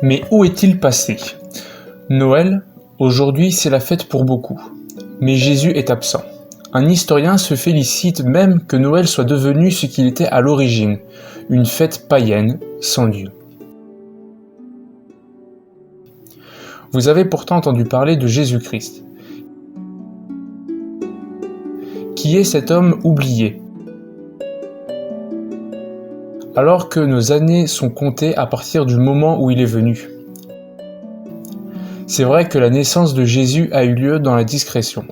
Mais où est-il passé? Noël, aujourd'hui, c'est la fête pour beaucoup. Mais Jésus est absent. Un historien se félicite même que Noël soit devenu ce qu'il était à l'origine, une fête païenne, sans Dieu. Vous avez pourtant entendu parler de Jésus-Christ. Qui est cet homme oublié? Alors que nos années sont comptées à partir du moment où il est venu. C'est vrai que la naissance de Jésus a eu lieu dans la discrétion.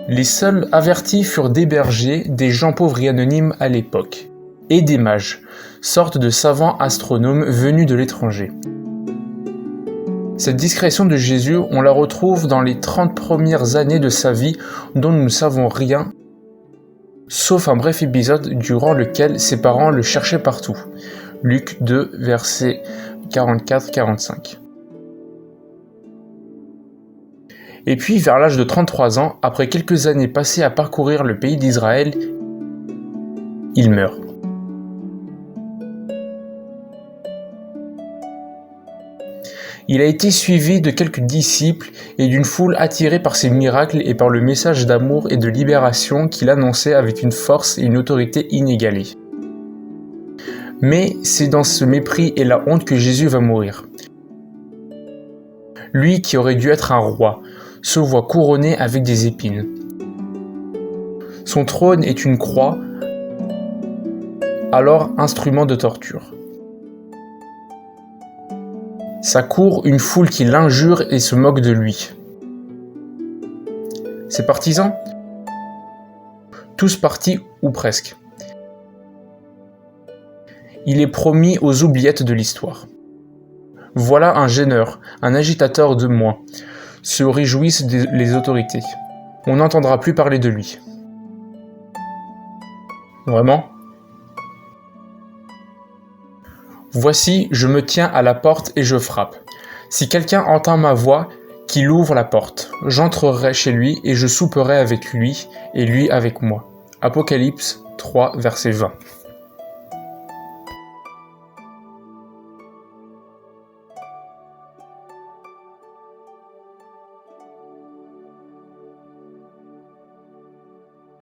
Les seuls avertis furent des bergers, des gens pauvres et anonymes à l'époque, et des mages, sortes de savants astronomes venus de l'étranger. Cette discrétion de Jésus, on la retrouve dans les 30 premières années de sa vie dont nous ne savons rien, sauf un bref épisode durant lequel ses parents le cherchaient partout. Luc 2, versets 44-45. Et puis, vers l'âge de 33 ans, après quelques années passées à parcourir le pays d'Israël, il meurt. Il a été suivi de quelques disciples et d'une foule attirée par ses miracles et par le message d'amour et de libération qu'il annonçait avec une force et une autorité inégalées. Mais c'est dans ce mépris et la honte que Jésus va mourir. Lui qui aurait dû être un roi, se voit couronné avec des épines. Son trône est une croix, alors instrument de torture. Sa cour, une foule qui l'injure et se moque de lui. Ses partisans? Tous partis ou presque. Il est promis aux oubliettes de l'histoire. Voilà un gêneur, un agitateur de moins, se réjouissent les autorités. On n'entendra plus parler de lui. Vraiment? Voici, je me tiens à la porte et je frappe. Si quelqu'un entend ma voix, qu'il ouvre la porte. J'entrerai chez lui et je souperai avec lui et lui avec moi. Apocalypse 3, verset 20.